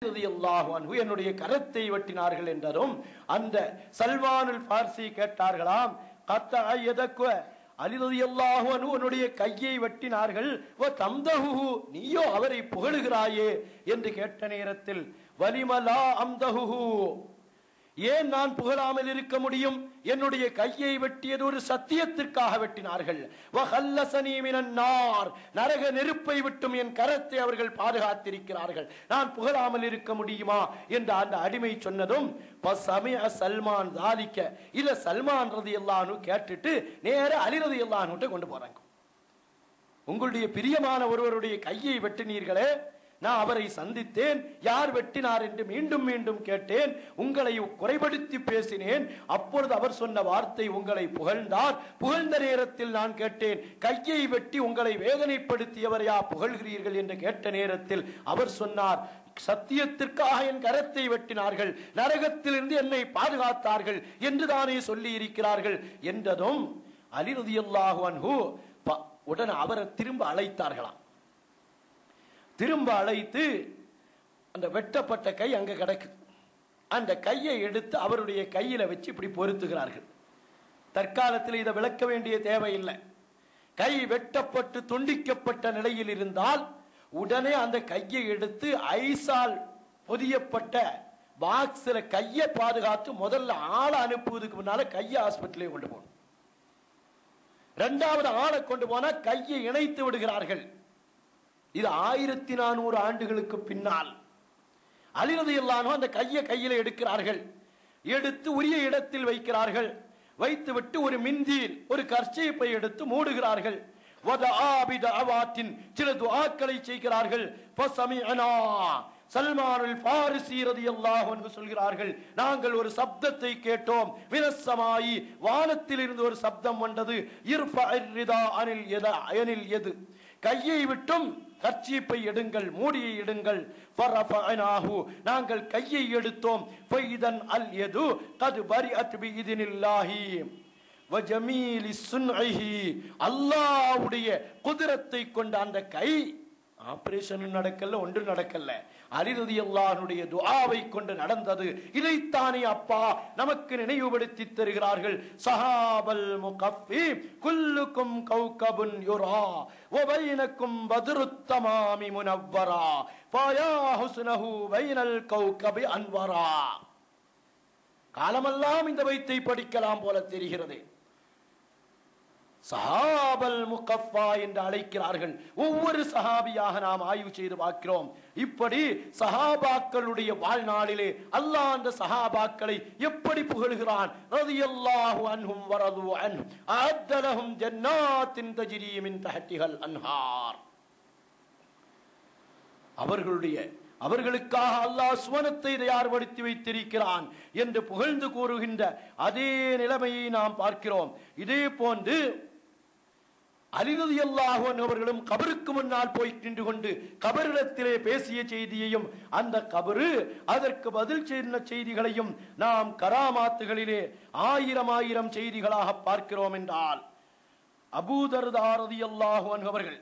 என்னுடைய கரத்தை வெட்டினார்கள் என்றதும் அந்த சல்மானுல் பார்சி கேட்டார்களாம், அலி ரலியல்லாஹு அன்ஹு உன்னுடைய கையை வெட்டினார்கள், நீயோ அவரை புகழுகிறாயே என்று கேட்ட நேரத்தில் வலிமலா அம்தஹு, ஏன் நான் புகழாமல் இருக்க முடியும்? என்னுடைய கையை வெட்டியது ஒரு சத்தியத்திற்காக வெட்டினார்கள். வஹல்லஸனீ மினன் நார், நரக நெருப்பை விட்டும் என் கரத்தை அவர்கள் பாதுகாத்திருக்கிறார்கள், நான் புகழாமல் இருக்க முடியுமா என்று அந்த அடிமை சொன்னதும் ஃபஸமிஅ சல்மான் ذلك, இல்ல சல்மான் ரலியல்லாஹு அன்ஹு கேட்டுட்டு நேரா அலி ரலியல்லாஹு அன்ஹு கொண்டு போறாங்க. உங்களுடைய பிரியமான ஒருவருடைய கையை வெட்டினீர்களே, நான் அவரை சந்தித்தேன், யார் வெட்டினார் என்று மீண்டும் மீண்டும் கேட்டேன், உங்களை குறைபடுத்தி பேசினேன். அப்பொழுது அவர் சொன்ன வார்த்தை உங்களை புகழ்ந்தார். புகழ்ந்த நேரத்தில் நான் கேட்டேன், கையை வெட்டி உங்களை வேதனைப்படுத்தியவரையா புகழ்கிறீர்கள் என்று கேட்ட நேரத்தில் அவர் சொன்னார், சத்தியத்திற்காக என் கரத்தை வெட்டினார்கள், நரகத்திலிருந்து என்னை பாதுகாத்தார்கள் என்று தானே சொல்லி இருக்கிறார்கள் என்றதும் அலி ரலியல்லாஹு அன்ஹு உடனே அவரை திரும்ப அழைத்தார்களாம். திரும்ப அழைத்து அந்த வெட்டப்பட்ட கை அங்க கிடக்கு, அந்த கையை எடுத்து அவருடைய கையில வச்சு இப்படி பொருத்துகிறார்கள். தற்காலத்தில் இதை விளக்க வேண்டிய தேவையில்லை. கை வெட்டப்பட்டு துண்டிக்கப்பட்ட நிலையில் இருந்தால் உடனே அந்த கையை எடுத்து ஐசால் பொதியப்பட்ட பாக்ஸ்ல கையை பாதுகாத்து முதல்ல ஆளை அனுப்புவதுக்கு முன்னால கையை ஹாஸ்பிட்டலே கொண்டு போகணும். இரண்டாவது ஆளை கொண்டு போனா கையை இணைத்து விடுகிறார்கள். இது 1400 ஆண்டுகளுக்கு பின்னால் அலி ரலியல்லாஹு அன்ஹு அந்த கையை கையில எடுக்கிறார்கள், எடுத்து உரிய இடத்தில் வைக்கிறார்கள். வைத்துவிட்டு ஒரு மிந்தியில் ஒரு கர்ச்சீப்பை எடுத்து மூடுகிறார்கள். சில துஆக்களை செய்கிறார்கள். சல்மானுல் ஃபாரிஸி ரலியல்லாஹு அன்ஹு சொல்கிறார்கள், நாங்கள் ஒரு சப்தத்தை கேட்டோம். மினஸ்ஸமாயி, வானத்தில் இருந்து ஒரு சப்தம் வந்தது. இர்ஃபஇர் ரிதா அனில் யது, கையை விட்டும் கர்ச்சீப்பை எடுங்கள், மூடியை எடுங்கள். ஃபரஃபஅனாஹு, நாங்கள் கையை எடுத்தோம். ஃபைதன் அல் யது கத் பரிஅத் பிஇذنில்லாஹி வஜமீலி சுன்இஹி, அல்லாஹ்வுடைய குதிரத்தை கொண்ட அந்த கை ஆபரேஷன் நடக்கல, ஒன்று நடக்கல, அலி ரலியல்லாஹு அன்ஹுடைய துஆவை கொண்டு நடந்தது. இதைத்தானே அப்பா நமக்கு நினைவுபடுத்தி தருகிறார்கள். சஹாபல் முகஃபி குல்லுக்கும் கௌகபுன் யுரா வ பைனக்கும் பத்ருத் தமாமி முனவ்வரா ஃபயா ஹுஸ்னஹு பைனல் கௌகபி அன்வரா. காலமெல்லாம் இந்த பைத்தை படிக்கலாம் போல தெரிகிறது. சஹாபல் முகஃபா என்று அழைக்கிறார்கள். ஒவ்வொரு சஹாபியாக நாம் ஆய்வு செய்து பார்க்கிறோம். இப்படி சஹாபாக்களுடைய வாழ்நாளிலே அல்லாஹ் அந்த சஹாபாக்களை எப்படி புகழுகிறான். ரலியல்லாஹு அன்ஹும் வரது அன்ஹு அஅத்த லஹும் ஜன்னாத்தின் தஜ்ரி மின் தஹ்திஹல் அன்ஹார். அவர்களுக்காக அல்லாஹ் சுவனத்தை தயார்படுத்தி வைத்திருக்கிறான் என்று புகழ்ந்து கூறுகின்ற அதே நிலைமையை நாம் பார்க்கிறோம். இதே போன்று அலி ரலியல்லாஹு அன்ஹு அவர்களும் கபருக்கு முன்னால் போய் நின்று கொண்டு கபரிடத்திலே பேசிய செய்தியையும் அந்த கபரு அதற்கு பதில் சொன்ன செய்திகளையும் நாம் கராமாத்துகளிலே ஆயிரம் செய்திகளாக பார்க்கிறோம் என்றால், அபூ தர்தா ரலியல்லாஹு அன்ஹு அவர்கள்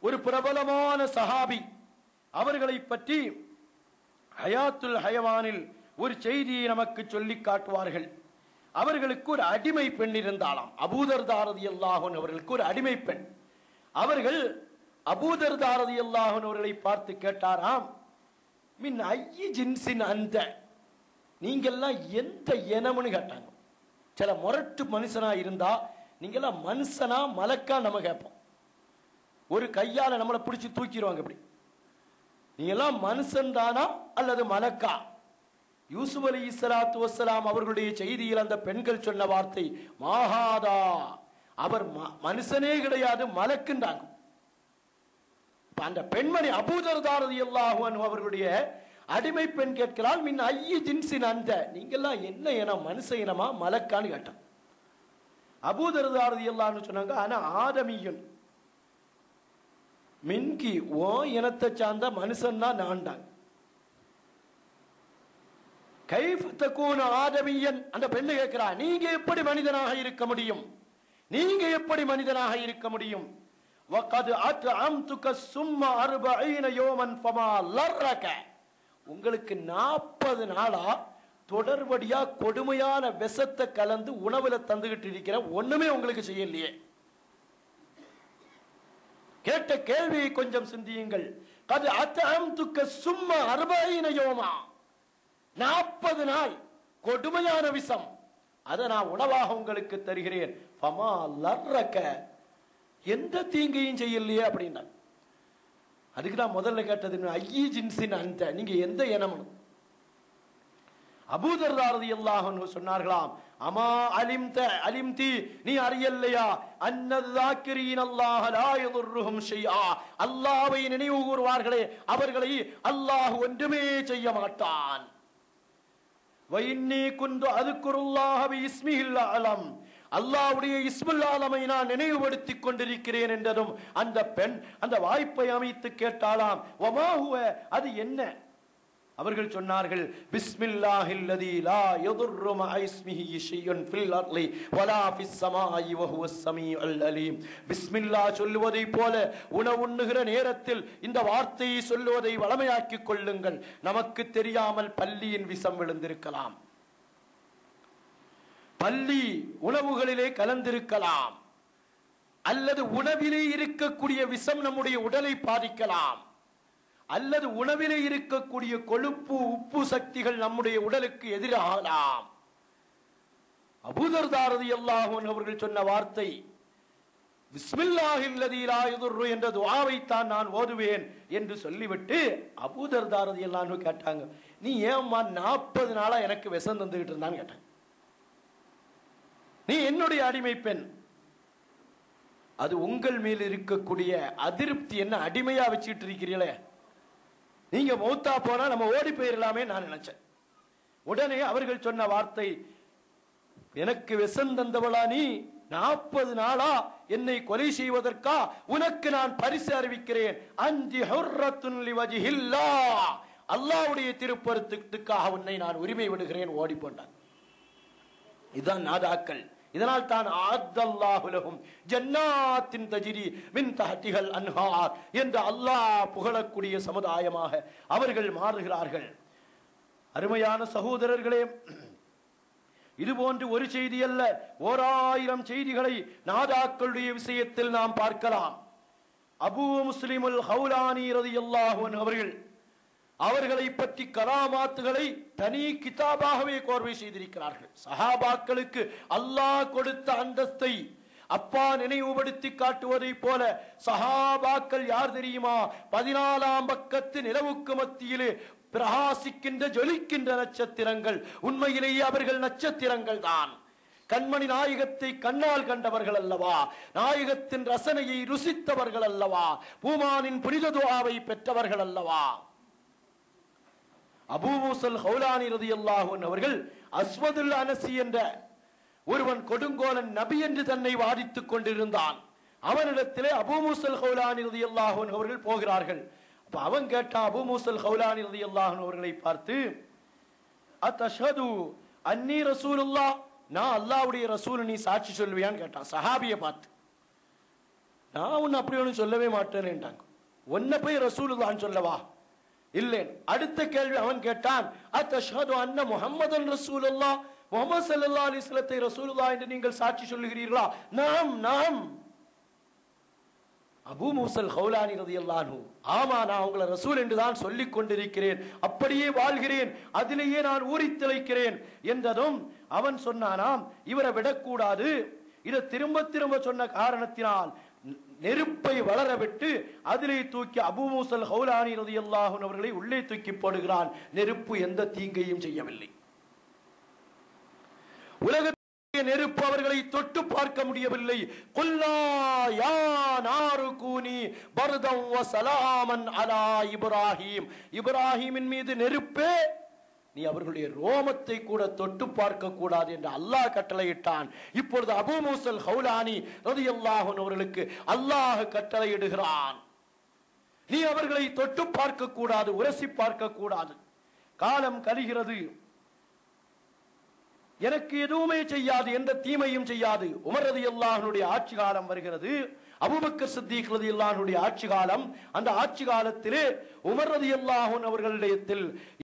ஒரு பிரபலமான சஹாபி. அவர்களை பற்றி ஹயாத்துல் ஹயவானில் ஒரு செய்தியை நமக்கு சொல்லி காட்டுவார்கள். அவர்களுக்கு ஒரு அடிமை பெண் இருந்தாலாம். அபூ தர்தா ரலியல்லாஹு அன்ஹு அவர்களுக்கு ஒரு அடிமை பெண். அவர்கள் அபூ தர்தா ரலியல்லாஹு அன்ஹு அவர்களை பார்த்து கேட்டாராம், மின் ஐயி ஜின்சின் அந்த, நீங்கெல்லாம் எந்த இனம்னு கேட்டாங்க. சில முரட்டு மனுஷனா இருந்தா நீங்கெல்லாம் மனுஷனா மலக்கா நம்ம கேட்போம். ஒரு கையால நம்மளை பிடிச்சி தூக்கிடுவாங்க. இப்படி நீங்கெல்லாம் மனுஷன் தானா அல்லது மலக்கா? யூசுப் அலைஹிஸ்ஸலாத்து வஸ்ஸலாம் அவர்களுடைய செய்தியில் அந்த பெண்கள் சொன்ன வார்த்தை மாஹாதா, அவர் மனுஷனே கிடையாது, மலக்குன்றாங்க. அந்த பெண்மணி அபூ தர்தா ரலியல்லாஹு அன்ஹு அவர்களுடைய அடிமை பெண் கேட்கிறாள், மின் ஐயி ஜின்சின் அந்த, நீங்கெல்லாம் என்ன இனம், மனுஷ இனமா மலக்கான்னு கேட்டான். அபூ தர்தா ரலியல்லாஹு அன்ஹு சொன்னாங்க, ஆனா ஆதமியன் மின்கி, ஓ இனத்தை சார்ந்த மனுஷன் தான் நான்டாங்க. கைஃப் தகூன ஆதமியன், அந்த பெண்ணு கேட்கிறா, நீங்க எப்படி மனிதனாக இருக்க முடியும், நீங்க எப்படி மனிதனாக இருக்க முடியும்? வகத் அத்அம்துக சும்ம 40 யௌமன் ஃபமா லர்ரக, உங்களுக்கு 40 நாளா தொடர்படியா கொடுமையான விஷத்தை கலந்து உணவுல தந்துகிட்டு இருக்கிற ஒண்ணுமே உங்களுக்கு செய்யலையே. கேட்ட கேள்வியை கொஞ்சம் சிந்தியுங்கள். கது அத்தஅம்துக சும்மா 40 யௌமா, 40 நாள் கொடுமையான விஷம், அதை நான் உணவாக உங்களுக்கு தருகிறேன். ஃபமா லர்ரக, எந்த தீங்கையும் செய்யலையே அப்படின்னா. அதுக்கு நான் முதல்ல கேட்டது ஐயி ஜின்சின் அந்த, நீங்க எந்த இனம்? அபூ தர்தா ரலியல்லாஹு அன்ஹு சொன்னார்களாம், அமா அலிம்தி, நீ அறியல்லையா, அன்னதாக்கிரீன் அல்லாஹ் லா யதுர்ருஹும் ஷைஆ, அல்லாஹ்வை நினைவு கூறுவார்களே அவர்களை அல்லாஹ் ஒன்றுமே செய்ய மாட்டான். வைன்னி குந்து அதுக்குருல்லாஹ பிஸ்மிஹில் அலம், அல்லாஹ்வுடைய இஸ்முல் ஆலமை நான் நினைவுபடுத்திக் கொண்டிருக்கிறேன் என்றதும் அந்த பெண் அந்த வாய்ப்பை அமைத்து கேட்டாளாம், வமா ஹுவ, அது என்ன? அவர்கள் சொன்னார்கள், பிஸ்மில்லாஹில்லதி லா யதுர்ரு மஅ இஸ்மிஹி ஷைஉன் ஃபில் அர்லி வலா ஃபிஸ் ஸமாஇ வஹுவஸ் ஸமீஉல் அலீம். பிஸ்மில்லாஹ் சொல்லுவதை போல உணவுண்ணுகிற நேரத்தில் இந்த வார்த்தையை சொல்லுவதை வளமையாக்கிக் கொள்ளுங்கள். நமக்கு தெரியாமல் பல்லியின் விஷம் விழுந்திருக்கலாம், பல்லி உணவுகளிலே கலந்திருக்கலாம், அல்லது உணவிலே இருக்கக்கூடிய விஷம் நம்முடைய உடலை பாதிக்கலாம், அல்லது உணவிலே இருக்கக்கூடிய கொழுப்பு உப்பு சக்திகள் நம்முடைய உடலுக்கு எதிராகலாம். அபூ தர்தா ரலியல்லாஹு அன்ஹு அவர்கள் சொன்ன வார்த்தை பிஸ்மில்லாஹில்லதீ லா யதுர்ரு என்ற துஆவை தான் நான் ஓதுவேன் என்று சொல்லிவிட்டு அபூ தர்தா ரலியல்லாஹு அன்ஹு கேட்டாங்க, நீ ஏம்மா 40 நாளா எனக்கு விஷம் தந்துகிட்டு இருந்தான்னு கேட்டாங்க. நீ என்னுடைய அடிமை பெண், அது உங்கள் மேல் இருக்கக்கூடிய அதிருப்தி என்ன அடிமையா வச்சுட்டு இருக்கிறீங்களே, நீங்க மௌத்தா போனா நம்ம ஓடி போயிடலாமே நான் நினைச்சேன். உடனே அவர்கள் சொன்ன வார்த்தை, எனக்கு விஷம் தந்தவளா நீ, 40 நாளா என்னை கொலை செய்வதற்கா உனக்கு நான் பரிசு அறிவிக்கிறேன். அன்ஜி ஹுர்ரத்துன் லிவஜிஹில்லாஹ், அல்லாஹ்வுடைய திருப்பொருத்தத்துக்காக உன்னை நான் உரிமை விடுகிறேன், ஓடி போண்டான். இதுதான் நாதாக்கள். இதனால் தான் அத்தல்லாஹு லஹும் ஜன்னாத்தின் தஜ்ரி மின் தஹ்திஹல் அன்ஹார் என்ற அல்லாஹ் புகழக்கூடிய சமுதாயமாக அவர்கள் மாறுகிறார்கள். அருமையான சகோதரர்களே, இது போன்று ஒரு செய்தி அல்ல, 1000 செய்திகளை நாதாக்களுடைய விஷயத்தில் நாம் பார்க்கலாம். அபூ முஸ்லிமுல் ஹவுலானி ரலியல்லாஹு அன்ஹு அவர்களை பற்றி கராமாத்துகளை தனி கிதாபாகவே கோர்வை செய்திருக்கிறார்கள். சஹாபாக்களுக்கு அல்லாஹ் கொடுத்த அந்தஸ்தை அப்பா நினைவுபடுத்தி காட்டுவதை போல சஹாபாக்கள் யார் தெரியுமா? 14ஆம் பக்கத்து நிலவுக்கு மத்தியிலே பிரகாசிக்கின்ற ஜொலிக்கின்ற நட்சத்திரங்கள். உண்மையிலேயே அவர்கள் நட்சத்திரங்கள் தான். கண்மணி நாயகத்தை கண்ணால் கண்டவர்கள் அல்லவா, நாயகத்தின் ரசனையை ருசித்தவர்கள் அல்லவா, பூமானின் புனித துஆவை பெற்றவர்கள் அல்லவா. அபூ மூஸல் ஹவுலானி ரலியல்லாஹு அன்ஹு அவர்கள் அஸ்வதுல் அனசி என்ற ஒருவன் கொடுங்கோலன் நபி என்று தன்னை வாதித்துக் கொண்டிருந்தான். அவனிடத்திலே அபூ மூஸல் ஹவுலானி ரலியல்லாஹு அன்ஹு அவர்கள் போகிறார்கள். அப்ப அவன் கேட்டான், அபூ மூஸல் ஹவுலானி ரலியல்லாஹு அன்ஹு அவர்களை பார்த்து, அத்தஷ்ஹது அன்னி ரசூலுல்லாஹ், நான் அல்லாஹ்வுடைய ரசூல் நீ சாட்சி சொல்வியான்னு கேட்டான். சஹாபியை பார்த்து, நான் உன்னை அப்படி ஒன்றும் சொல்லவே மாட்டேன்னுட்டாங்க. உன்னை போய் ரசூலுல்லாஹ்னு சொல்லவா? இல்லை. அடுத்த கேள்வி அவன் கேட்டான், அத்தஷ்ஹது அன்ன முஹம்மதன் ரசூலுல்லாஹ், முஹம்மது ஸல்லல்லாஹு அலைஹி வஸல்லத்தை ரசூலுல்லாஹ் என்று நீங்கள் சாட்சி சொல்லுகிறீர்களா? நாம் நாம். அபூ மூஸல் ஹவுலானி ரலியல்லாஹு அன்ஹு, ஆமா நான் உங்களை ரசூல் என்று தான் சொல்லிக் கொண்டிருக்கிறேன், அப்படியே வாழ்கிறேன், அதிலேயே நான் ஊறி திளைக்கிறேன் என்றதும் அவன் சொன்னானாம், இவரை விடக்கூடாது. இதை திரும்ப திரும்ப சொன்ன காரணத்தினால் நெருப்பை வளர விட்டு அதிலே தூக்கி அபூ மூஸல் ஹவுலானி ரலியல்லாஹு அன்ஹு அவர்களை உள்ளே தூக்கி போடுகிறான். நெருப்பு எந்த தீங்கையும் செய்யவில்லை. உலகத்திலே நெருப்பு அவர்களை தொட்டு பார்க்க முடியவில்லை. குல்லா யா நாரு கூனி பர்தன் வ ஸலாமன் அலா இப்ராஹீம், இப்ராஹீமின் மீது நெருப்பே நீ அவர்களுடைய ரோமத்தை கூட தொட்டு பார்க்க கூடாது என்று அல்லாஹ் கட்டளையிட்டான். இப்பொழுது அபூ மூஸல் ஹவுலானி ரலியல்லாஹு அன்ஹு அவர்களுக்கு அல்லாஹ் கட்டளையிடுகிறான், நீ அவர்களை தொட்டு பார்க்க கூடாது, உரசி பார்க்க கூடாது. காலம் கழிகிறது, எனக்கு எதுவுமே செய்யாது, எந்த தீமையும் செய்யாது. உமர் ரலியல்லாஹு அன்ஹுடைய ஆட்சி காலம் வருகிறது. அபூபக்கர் சித்திக் ரலியல்லாஹு அன்ஹுடைய ஆட்சி காலம். அந்த ஆட்சி காலத்திலே உமர் ரலியல்லாஹு அன்ஹு அவர்களிடத்தில்